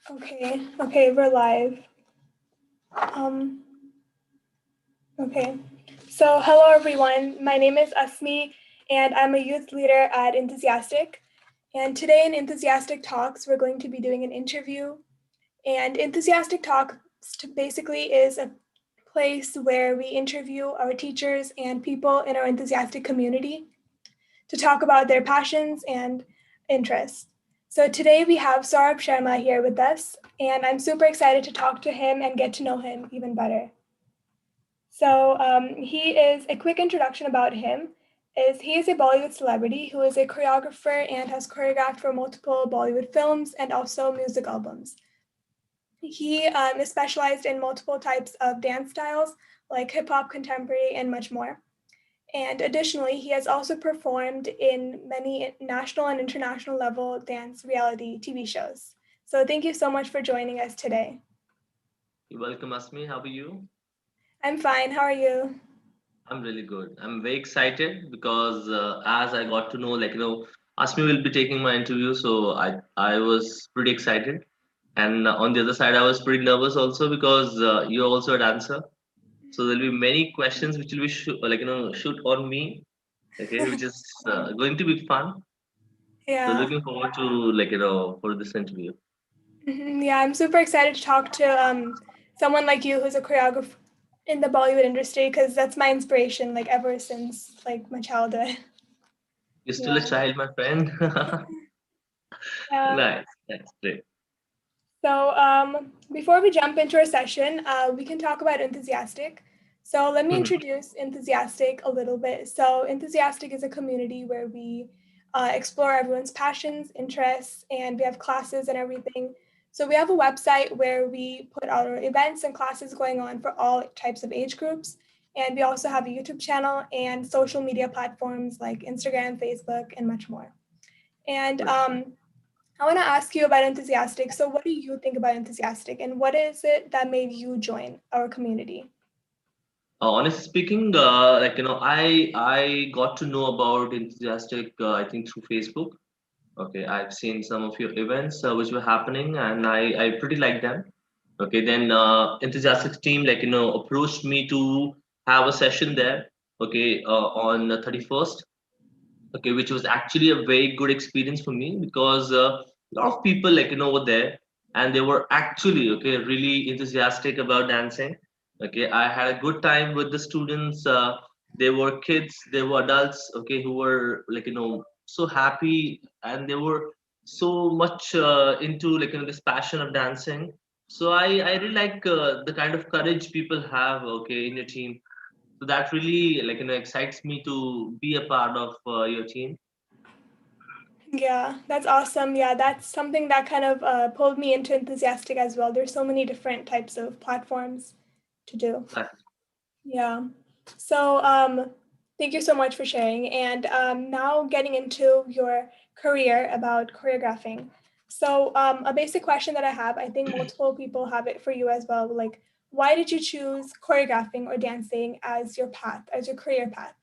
Okay, we're live. Um, okay. So, hello everyone. My name is Asmi, and I'm a youth leader at EnthuZiastic. And today in EnthuZiastic Talks, we're going to be doing an interview. And EnthuZiastic Talks basically is a place where we interview our teachers and people in our enthusiastic community to talk about their passions and interests. So today we have Saurabh Sharma here with us, and I'm super excited to talk to him and get to know him even better. So he is a quick introduction about him. He is a Bollywood celebrity who is a choreographer and has choreographed for multiple Bollywood films and also music albums. He is specialized in multiple types of dance styles like hip hop, contemporary, and much more. And additionally, he has also performed in many national and international level dance reality TV shows. So thank you so much for joining us today. You're welcome, Asmi. How are you? I'm fine. How are you? I'm really good. I'm very excited because as I got to know, Asmi will be taking my interview, so I was pretty excited. And on the other side, I was pretty nervous also because you're also a dancer. So there'll be many questions which will be shoot on me. Okay, which is going to be fun. So Yeah. looking forward to for this interview. Yeah, I'm super excited to talk to someone like you who's a choreographer in the Bollywood industry because that's my inspiration, like ever since like my childhood. You're still a Yeah. child, my friend. Yeah. Nice, nice, great. So before we jump into our session, we can talk about Enthusiastic. So let me introduce Enthusiastic a little bit. So Enthusiastic is a community where we explore everyone's passions, interests, and we have classes and everything. So we have a website where we put out our events and classes going on for all types of age groups. And we also have a YouTube channel and social media platforms like Instagram, Facebook, and much more. And I want to ask you about Enthusiastic. So, what do you think about Enthusiastic, and what is it that made you join our community? Honestly speaking, I got to know about Enthusiastic. I think through Facebook. Okay, I've seen some of your events which were happening, and I pretty like them. Okay, then Enthusiastic team approached me to have a session there. Okay, on the 31st. Okay, which was actually a very good experience for me because a lot of people were there, and they were actually really enthusiastic about dancing. Okay, I had a good time with the students. They were kids, they were adults, okay, who were so happy, and they were so much into this passion of dancing. So I really like the kind of courage people have, okay, in your team. So that really excites me to be a part of your team. Yeah, that's awesome. Yeah, that's something that kind of pulled me into Enthusiastic as well. There's so many different types of platforms to do. Exactly. Yeah. So, thank you so much for sharing. And now getting into your career about choreographing. So, a basic question that I have, I think multiple people have it for you as well. Like, why did you choose choreographing or dancing as your path, as your career path?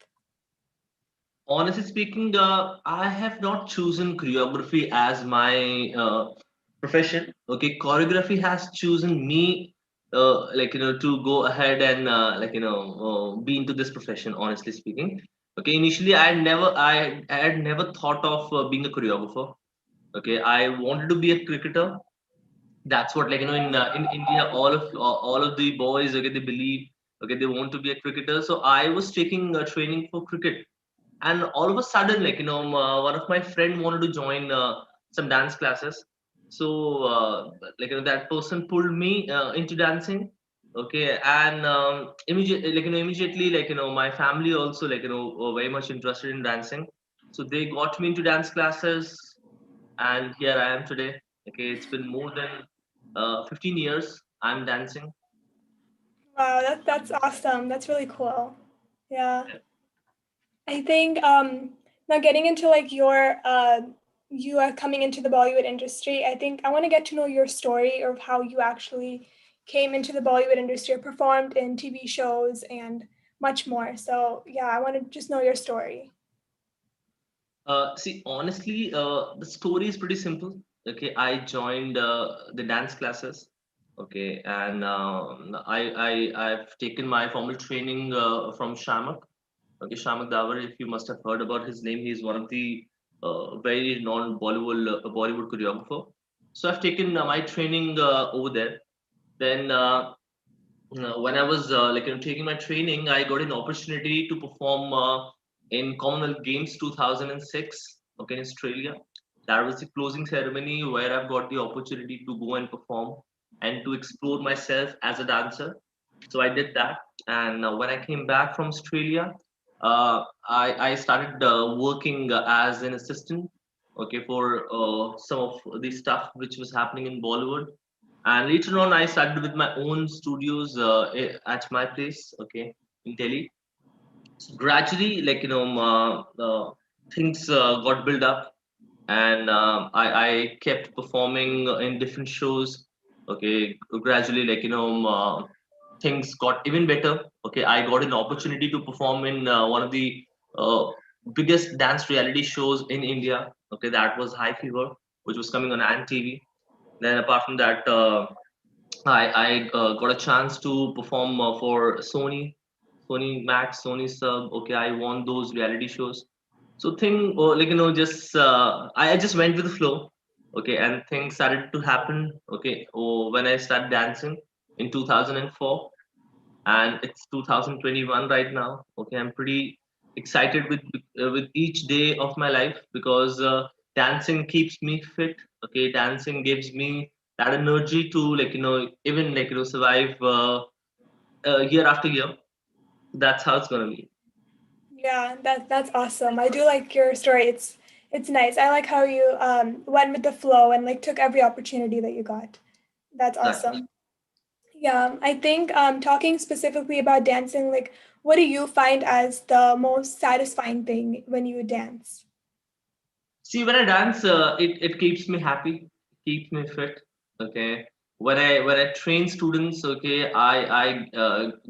Honestly speaking, I have not chosen choreography as my profession. Okay, choreography has chosen me, to go ahead and be into this profession. Honestly speaking, okay. Initially, I had never thought of being a choreographer. Okay, I wanted to be a cricketer. That's what in India, all of the boys, okay, they believe, okay, they want to be a cricketer. So I was taking training for cricket, and all of a sudden one of my friend wanted to join some dance classes. So that person pulled me into dancing. Okay, and immediately immediately my family also were very much interested in dancing. So they got me into dance classes, and here I am today. Okay, it's been more than 15 years I'm dancing. Wow, that's awesome. That's really cool. Yeah. I think now getting into like your you are coming into the Bollywood industry. I think I want to get to know your story of how you actually came into the Bollywood industry, or performed in TV shows and much more. So yeah, I want to just know your story. See, honestly, the story is pretty simple. okay, I joined the dance classes. Okay, and I've taken my formal training from Shamak. Okay, Shamak Davar, if you must have heard about his name, he's one of the very known Bollywood choreographer. So I've taken my training over there. Then when I was taking my training, I got an opportunity to perform in Commonwealth Games 2006. Okay, in Australia. That was the closing ceremony where I've got the opportunity to go and perform and to explore myself as a dancer. So I did that, and when I came back from Australia, I started working as an assistant. Okay, for some of the stuff which was happening in Bollywood, and later on I started with my own studios at my place, okay, in Delhi. So gradually, things got built up, and I kept performing in different shows. Okay, gradually, things got even better. Okay, I got an opportunity to perform in one of the uh, biggest dance reality shows in India. Okay, that was High Fever, which was coming on Ant TV. Then apart from that, I got a chance to perform for Sony Max, Sony Sub. Okay, I won those reality shows. So just I just went with the flow. Okay, and things started to happen. Okay, when I started dancing in 2004, and it's 2021 right now. Okay, I'm pretty excited with each day of my life because dancing keeps me fit. Okay, dancing gives me that energy to even survive year after year. That's how it's gonna be. Yeah, that's awesome. I do like your story. It's nice. I like how you went with the flow and like took every opportunity that you got. That's Exactly. awesome. Yeah, I think talking specifically about dancing, like what do you find as the most satisfying thing when you dance? See, when I dance, it keeps me happy, keeps me fit. Okay. When I train students, okay, I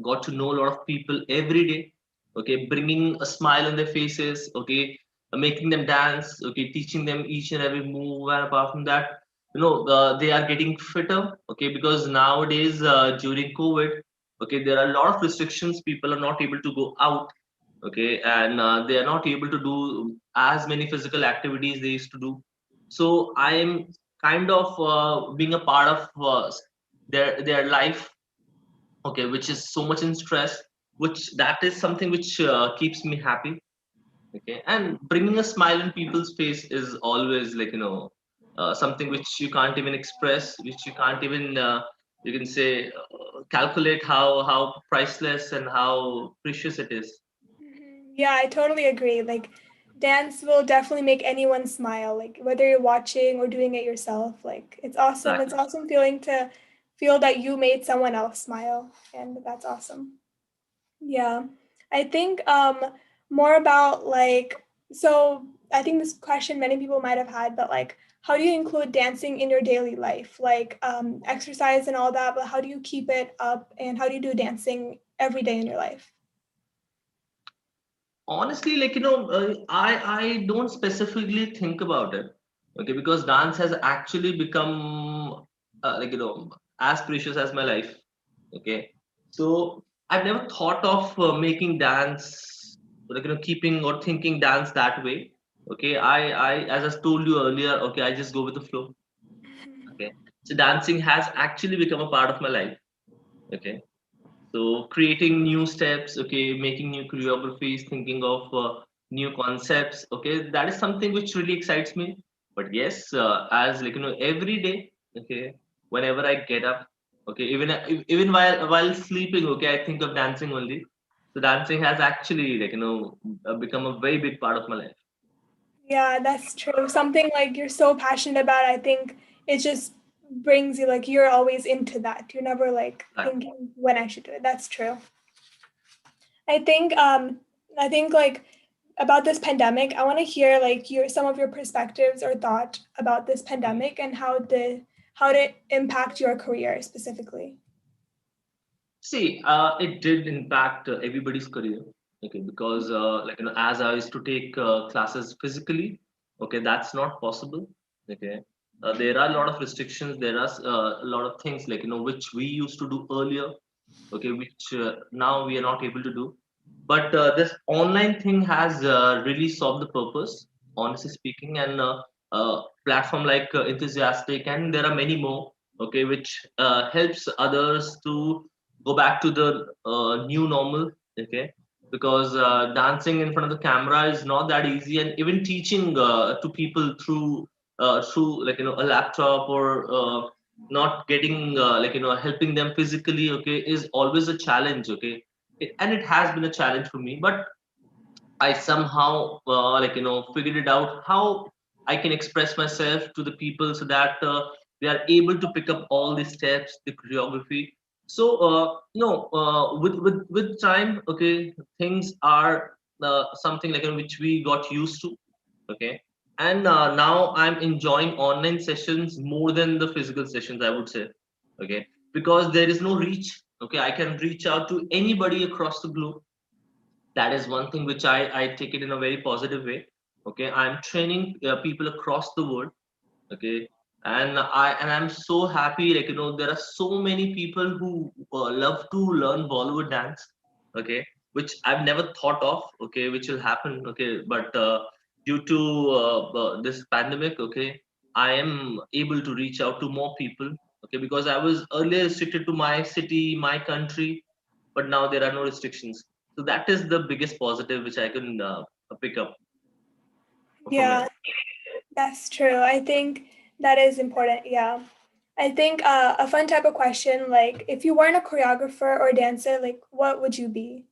got to know a lot of people every day. Okay, bringing a smile on their faces. Okay, making them dance. Okay, teaching them each and every move. And apart from that, they are getting fitter. Okay, because nowadays during COVID, okay, there are a lot of restrictions. People are not able to go out, okay, and they are not able to do as many physical activities they used to do. So I am kind of being a part of their life, okay, which is so much in stress, which that is something which keeps me happy. Okay, and bringing a smile on people's face is always something which you can't even express, which you can't even you can say calculate how priceless and how precious it is. Yeah, I totally agree. Like dance will definitely make anyone smile, like whether you're watching or doing it yourself. Like it's awesome. It's Exactly. awesome feeling to feel that you made someone else smile, and that's awesome. Yeah. I think more about like so I think this question many people might have had, but like how do you include dancing in your daily life? Like exercise and all that, but how do you keep it up and how do you do dancing every day in your life? Honestly, I don't specifically think about it, okay, because dance has actually become as precious as my life. Okay, so I've never thought of making dance, keeping or thinking dance that way. Okay, I as I told you earlier, okay, I just go with the flow. Okay, so dancing has actually become a part of my life. Okay, so creating new steps, okay, making new choreographies, thinking of new concepts, okay, that is something which really excites me. But yes, as every day, okay, whenever I get up, okay, even while sleeping, okay, I think of dancing only. So dancing has actually become a very big part of my life. Yeah, that's true. Something like you're so passionate about, I think it just brings you like you're always into that. You're never like Right. thinking when I should do it. That's true. I think I think like about this pandemic, I want to hear like your some of your perspectives or thought about this Mhm. pandemic and how did it impact your career specifically. See, it did impact everybody's career. Okay, because as I used to take classes physically, okay, that's not possible. Okay, There are a lot of restrictions. There are a lot of things like which we used to do earlier, okay, which now we are not able to do. But this online thing has really solved the purpose, honestly speaking, and platform like Enthusiastic, and there are many more, okay, which helps others to go back to the new normal, okay, because dancing in front of the camera is not that easy, and even teaching to people through like a laptop or not getting like helping them physically, okay, is always a challenge, okay. And it has been a challenge for me, but I somehow like figured it out how I can express myself to the people so that they are able to pick up all the steps, the choreography. So with time, okay, things are something like which we got used to, okay. And now I'm enjoying online sessions more than the physical sessions, I would say, okay, because there is no reach, okay. I can reach out to anybody across the globe. That is one thing which I take it in a very positive way, okay. I'm training people across the world, okay. And I'm so happy, like there are so many people who love to learn Bollywood dance, okay, which I've never thought of, okay, which will happen, okay. But due to this pandemic, okay, I am able to reach out to more people, okay, because I was earlier restricted to my city, my country, but now there are no restrictions. So that is the biggest positive which I can pick up from Yeah, it. that's true. I think that is important. Yeah. I think a fun type of question, like if you weren't a choreographer or dancer, like what would you be?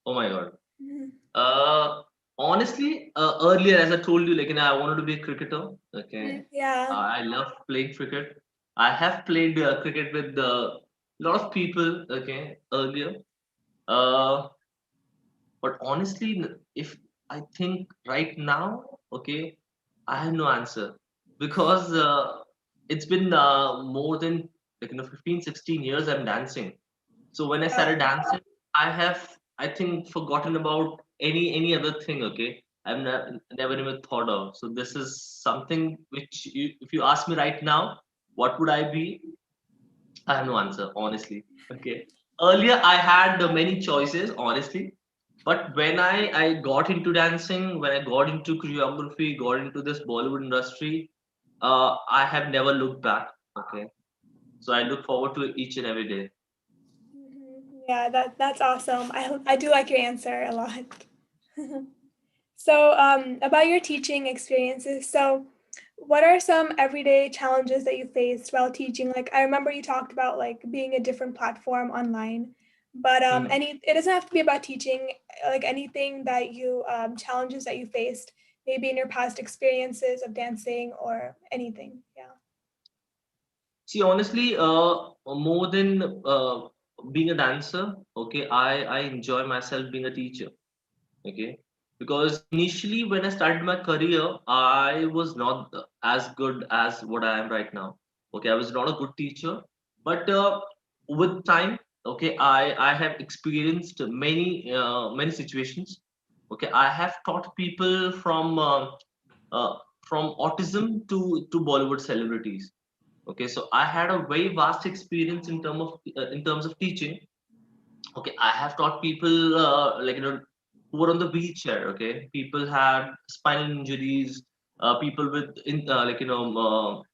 Oh my god. Mhm. Honestly, earlier, as I told you, like, I wanted to be a cricketer. Okay, Yeah. I love playing cricket. I have played cricket with a lot of people. Okay, earlier. Uh, but honestly, if I think right now, okay, I have no answer because it's been more than 15, 16 years I'm dancing. So when I Yeah. started dancing, I have, I think, forgotten about any other thing. Okay, I've never even thought of. So this is something which, if you ask me right now, what would I be? I have no answer, honestly. Okay. Earlier, I had many choices, honestly. But when I got into dancing, when I got into choreography, got into this Bollywood industry, I have never looked back. Okay. So I look forward to each and every day. Yeah, that's awesome. I do like your answer a lot. So, about your teaching experiences. So, what are some everyday challenges that you faced while teaching? Like, I remember you talked about like being a different platform online, but Hmm. it doesn't have to be about teaching. Like anything that you challenges that you faced, maybe in your past experiences of dancing or anything. Yeah. See, honestly, more than being a dancer, okay, I enjoy myself being a teacher, okay, because initially when I started my career, I was not as good as what I am right now. Okay, I was not a good teacher, but with time, okay, I have experienced many situations. Okay, I have taught people uh, from autism to Bollywood celebrities. Okay, so I had a very vast experience in terms of teaching. Okay, I have taught people who were on the wheelchair. Okay, people had spinal injuries, people with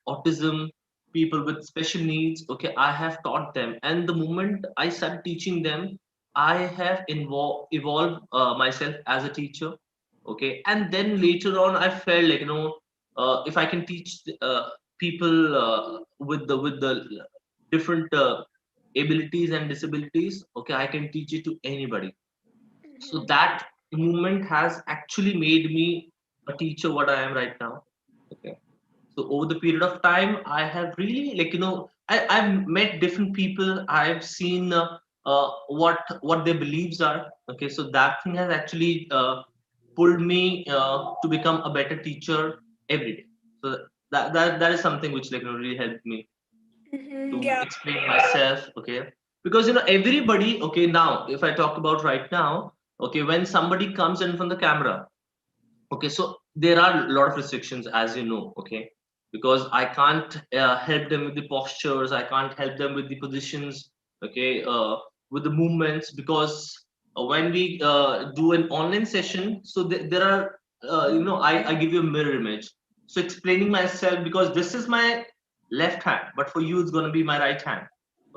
autism, people with special needs. Okay, I have taught them, and the moment I started teaching them, I have evolved myself as a teacher. Okay, and then later on I felt like if I can teach people with the different abilities and disabilities, okay, I can teach it to anybody. So that movement has actually made me a teacher what I am right now. Okay, so over the period of time, I have really I've met different people. I've seen what their beliefs are. Okay, so that thing has actually pulled me to become a better teacher every day. So that is something which really helped me to Yeah. explain myself. Okay, because everybody, okay, now if I talk about right now, okay, when somebody comes in from the camera, okay, so there are a lot of restrictions, as you know, okay. because I can't help them with the postures, I can't help them with the positions, okay, with the movements, because when we do an online session, so there are, I give you a mirror image. So explaining myself, because this is my left hand, but for you, it's going to be my right hand.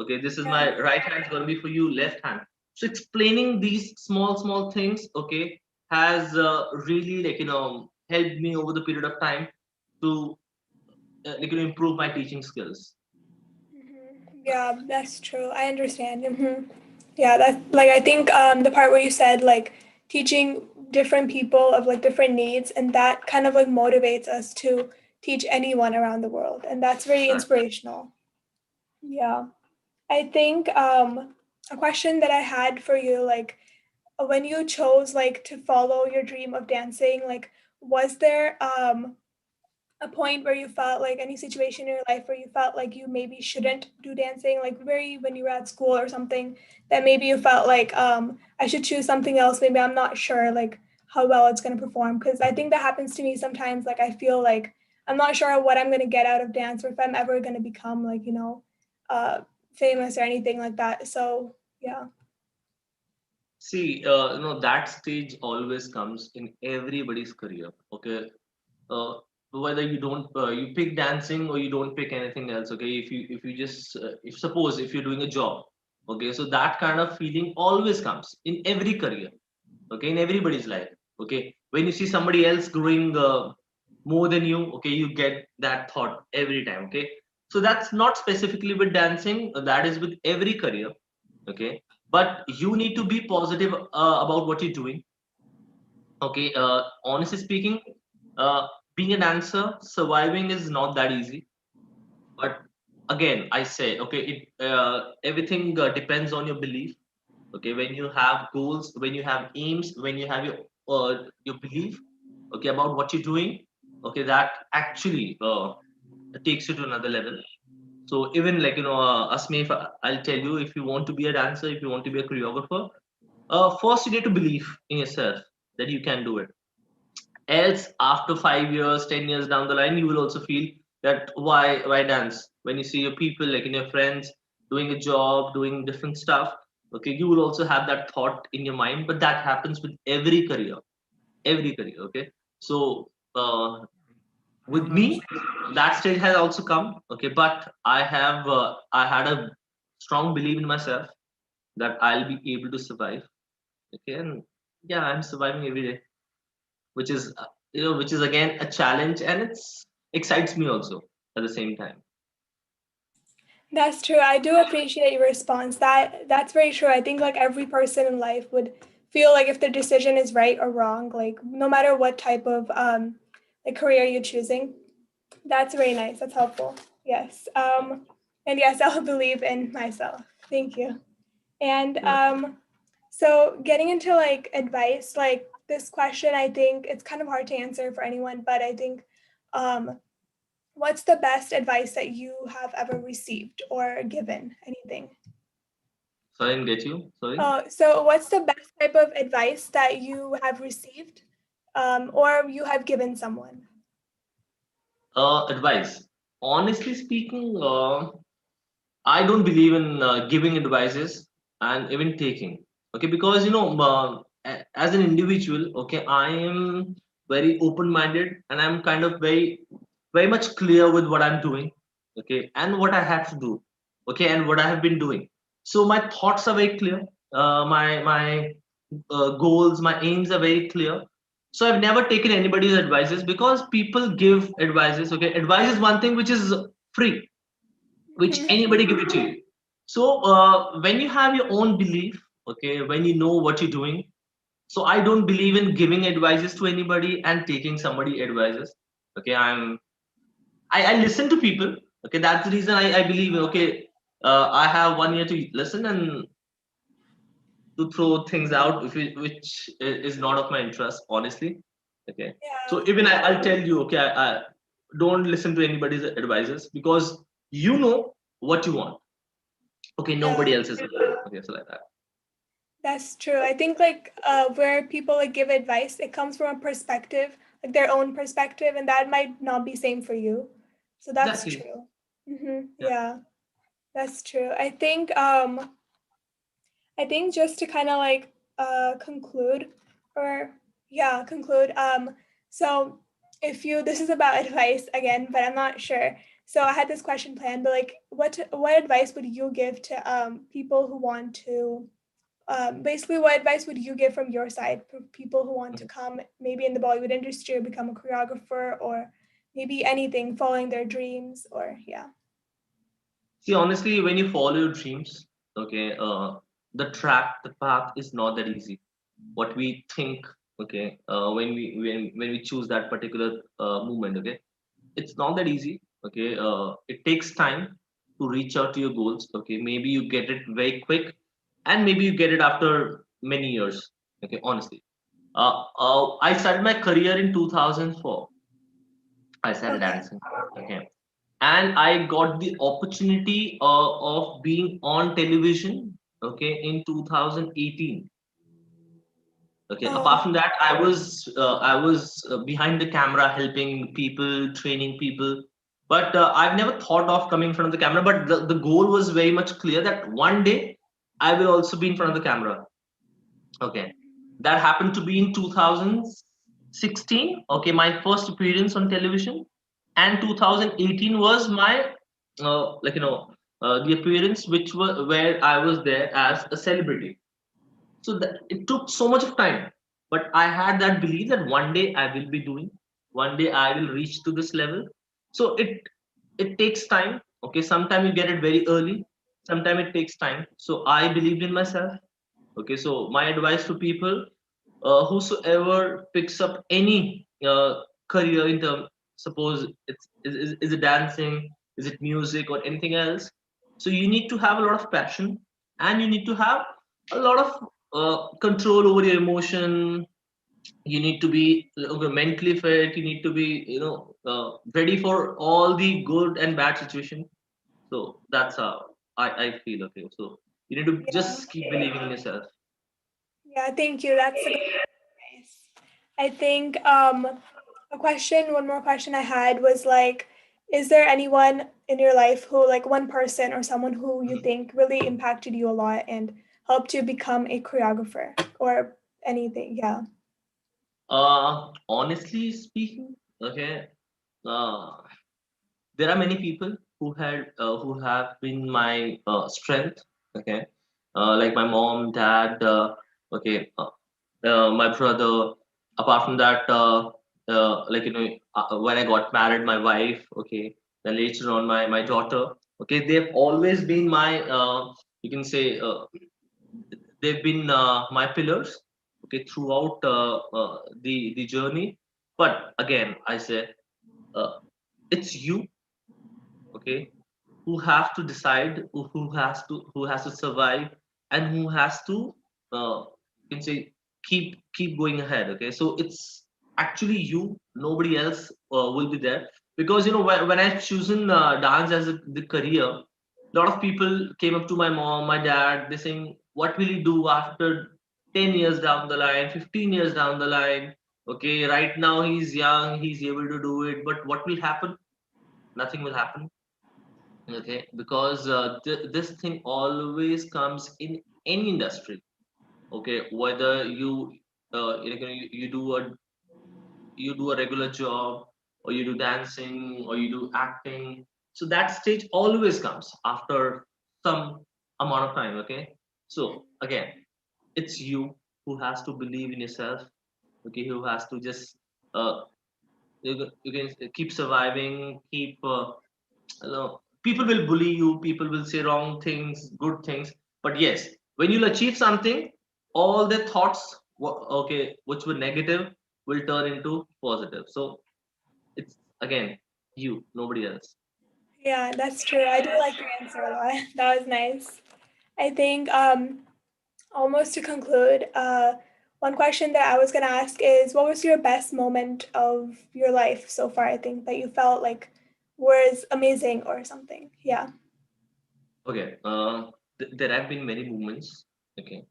Okay, this is Yeah. my right hand, it's going to be for you, left hand. So explaining these small things, okay, has really, helped me over the period of time to improve my teaching skills. Yeah, that's true. I understand. Yeah, that's like I think the part where you said like teaching different people of like different needs, and that kind of like motivates us to teach anyone around the world, and that's very Right. inspirational. Yeah. I think a question that I had for you, like when you chose like to follow your dream of dancing, like was there a point where you felt like any situation in your life where you felt like you maybe shouldn't do dancing, like very when you were at school or something, that maybe you felt like I should choose something else, maybe I'm not sure like how well it's going to perform, because I think that happens to me sometimes, like I feel like I'm not sure what I'm going to get out of dance or if I'm ever going to become like uh famous or anything like that, so yeah. See, that stage always comes in everybody's career. Okay, uh, whether you don't you pick dancing or you don't pick anything else. Okay, if you just if suppose if you're doing a job, okay, so that kind of feeling always comes in every career. Okay, in everybody's life. Okay, when you see somebody else growing more than you, okay, you get that thought every time. Okay, so that's not specifically with dancing, that is with every career. Okay, but you need to be positive about what you're doing. Okay, honestly speaking, uh, being a dancer, surviving is not that easy. But again, I say, okay, it everything depends on your belief. Okay, when you have goals, when you have aims, when you have your belief, okay, about what you're doing, okay, that actually takes you to another level. So even Asmi, if I'll tell you, if you want to be a dancer, if you want to be a choreographer, first you need to believe in yourself that you can do it. Else, after 5 years, 10 years down the line, you will also feel that why dance? When you see your people, like in your friends, doing a job, doing different stuff, okay, you will also have that thought in your mind. But that happens with every career. Okay, so with me, that stage has also come. Okay, but I had a strong belief in myself that I'll be able to survive. Okay, and yeah, I'm surviving every day, which is which is again a challenge, and it's excites me also at the same time. That's true. I do appreciate your response. That's very true. I think like every person in life would feel like if their decision is right or wrong, like no matter what type of like career you're choosing. That's very nice. That's helpful. Yes. And yes, I'll believe in myself. Thank you. And Yeah. so getting into like advice, like this question, I think it's kind of hard to answer for anyone, but I think um what's the best advice that you have ever received or given? Anything? Sorry, I didn't get you. Sorry. So what's the best type of advice that you have received or you have given someone? Advice. Honestly speaking, I don't believe in giving advices and even taking. Okay, because as an individual, okay, I am very open-minded and I'm kind of very much clear with what I'm doing, okay, and what I have to do, okay, and what I have been doing. So my thoughts are very clear. My goals, my aims are very clear. So I've never taken anybody's advices because people give advices. Okay, advice is one thing which is free, which Mhm. anybody give it to you. So when you have your own belief, okay, when you know what you're doing, so I don't believe in giving advices to anybody and taking somebody advices. Okay, I listen to people. Okay, that's the reason I believe. Okay, I have 1 year to listen and to throw things out which is not of my interest, honestly. Okay, so Yeah. even I'll tell you, okay, I don't listen to anybody's advices because you know what you want. Okay, Yeah. nobody else is there. Okay, so like that. That's true. I think like where people like give advice, it comes from a perspective, like their own perspective, and that might not be same for you. So that's Exactly. true. Yeah. Yeah, that's true. I think just to kind of like conclude or yeah, conclude. So if you this is about advice again, but I'm not sure. So I had this question planned, but like what advice would you give to people who want to basically what advice would you give from your side for people who want to Mhm. come maybe in the Bollywood industry or become a choreographer or maybe anything, following their dreams or yeah. See, honestly, when you follow your dreams, okay, the path is not that easy. What we think, okay, when we choose that particular movement, okay, it's not that easy. Okay, it takes time to reach out to your goals. Okay, maybe you get it very quick, and maybe you get it after many years. Okay, honestly, I started my career in 2004. I started Okay. dancing. Okay, and I got the opportunity of being on television. Okay, in 2018. Okay, apart Oh, from that, I was behind the camera helping people, training people. But I've never thought of coming in front of the camera. But the goal was very much clear that one day I will also be in front of the camera. Okay, that happened to be in 2016. Okay, my first appearance on television, and 2018 was my the appearance which was where I was there as a celebrity. So that it took so much of time, but I had that belief that one day I will be doing, one day I will reach to this level. So it takes time. Okay, sometimes you get it very early, sometimes it takes time. So I believed in myself. Okay, so my advice to people, whosoever picks up any career in term, suppose is it dancing, is it music or anything else, so you need to have a lot of passion, and you need to have a lot of control over your emotion. You need to be mentally fit, you need to be ready for all the good and bad situation. So that's how I feel. Okay, so you need to yeah. just keep believing in yourself. Yeah, thank you. That's a good advice. I think one more question I had was like, is there anyone in your life who, like one person or someone who you think really impacted you a lot and helped you become a choreographer or anything? Yeah. Honestly speaking, okay, uh, there are many people who have been my strength. Okay, like my mom, dad, okay, my brother. Apart from that, when I got married, my wife. Okay, then later on, my daughter. Okay, they've always been my you can say they've been my pillars. Okay, throughout the journey. But again, I say uh, it's you. Okay, who have to decide, who has to survive, and who has to you can say keep going ahead. Okay, so it's actually you, nobody else will be there. Because when I chosen dance as the career, a lot of people came up to my mom, my dad, they saying, what will you do after 10 years down the line, 15 years down the line? Okay, right now he's young, he's able to do it, but what will happen? Nothing will happen. Okay, because this thing always comes in any industry. Okay, whether you do a regular job, or you do dancing, or you do acting, so that stage always comes after some amount of time. Okay, so again, it's you who has to believe in yourself. Okay, who has to just uh, you can keep surviving, keep people will bully you, people will say wrong things, good things, but yes, when you'll achieve something, all the thoughts, okay, which were negative, will turn into positive. So it's again you, nobody else. Yeah, that's true. I do like your answer a lot. That was nice. I think almost to conclude, one question that I was going to ask is what was your best moment of your life so far? I think that you felt like was amazing or something. Yeah. Okay, there have been many movements. Okay,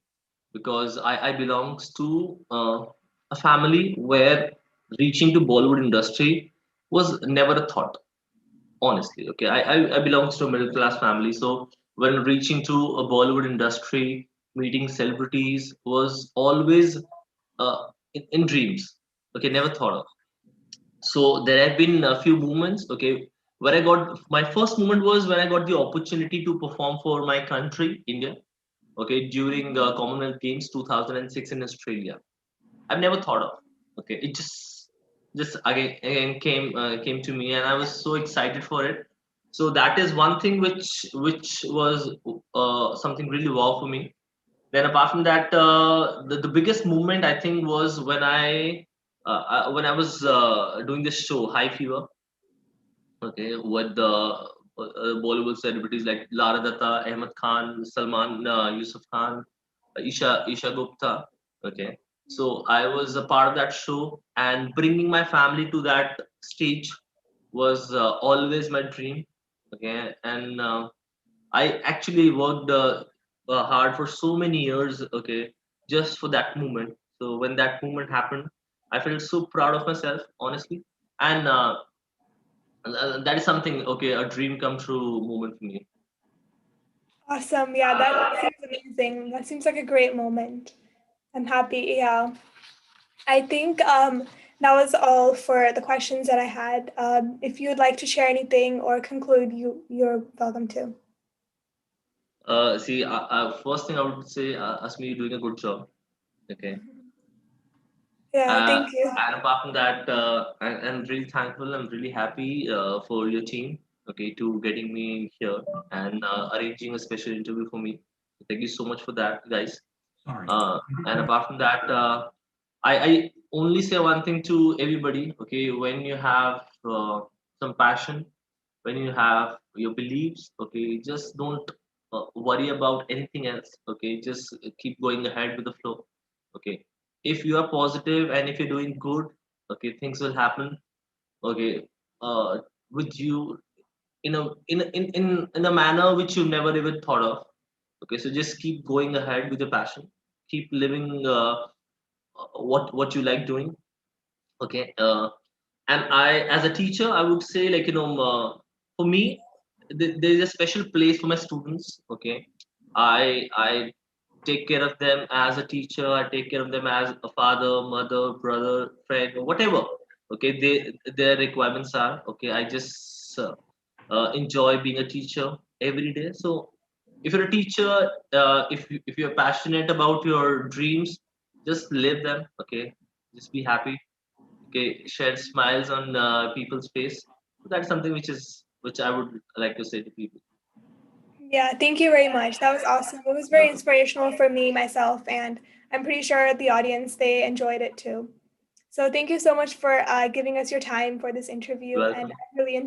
because I belongs to a family where reaching to Bollywood industry was never a thought. honestly. Okay, I belongs to a middle class family, so when reaching to a Bollywood industry, meeting celebrities was always in dreams. Okay, never thought of. So there have been a few moments. Okay, where I got my first moment was when I got the opportunity to perform for my country, India. Okay, during Commonwealth Games 2006 in Australia. I've never thought of. Okay, it just again came to me, and I was so excited for it. So that is one thing which was something really wow for me. Then apart from that, the biggest movement I think was when I was doing this show High Fever. Okay, with the Bollywood celebrities like Lara Datta, Ahmed Khan, Salman, Yusuf Khan, Isha Gupta. Okay, so I was a part of that show, and bringing my family to that stage was always my dream. Okay, and I actually worked hard for so many years. Okay, just for that moment. So when that moment happened, I felt so proud of myself, honestly, and that is something. Okay, a dream come true moment for me. Awesome. Yeah, that seems amazing. That seems like a great moment. I'm happy. Yeah. I think that was all for the questions that I had. If you would like to share anything or conclude, you're welcome to. See, first thing I would say, Asmi, you're doing a good job. Okay. Yeah, thank you. And apart from that, I'm really thankful. I'm really happy for your team. Okay, to getting me here and arranging a special interview for me. Thank you so much for that, guys. And apart from that, I only say one thing to everybody. Okay, when you have some passion, when you have your beliefs, okay, just don't worry about anything else. Okay, just keep going ahead with the flow. Okay, if you are positive and if you're doing good, okay, things will happen. Okay, uh, with you in a manner which you never even thought of. Okay, so just keep going ahead with your passion. Keep living what you like doing. Okay, and I, as a teacher, I would say, like, for me, there is a special place for my students. Okay, I take care of them as a teacher. I take care of them as a father, mother, brother, friend, whatever. Okay, their requirements are. Okay, I just enjoy being a teacher every day. So if you're a teacher, if you're passionate about your dreams, just live them. Okay, just be happy. Okay, share smiles on people's face. So that's something which I would like to say to people. Yeah, thank you very much. That was awesome. It was very inspirational for me, myself, and I'm pretty sure the audience, they enjoyed it too. So thank you so much for giving us your time for this interview, and Welcome. I really enjoyed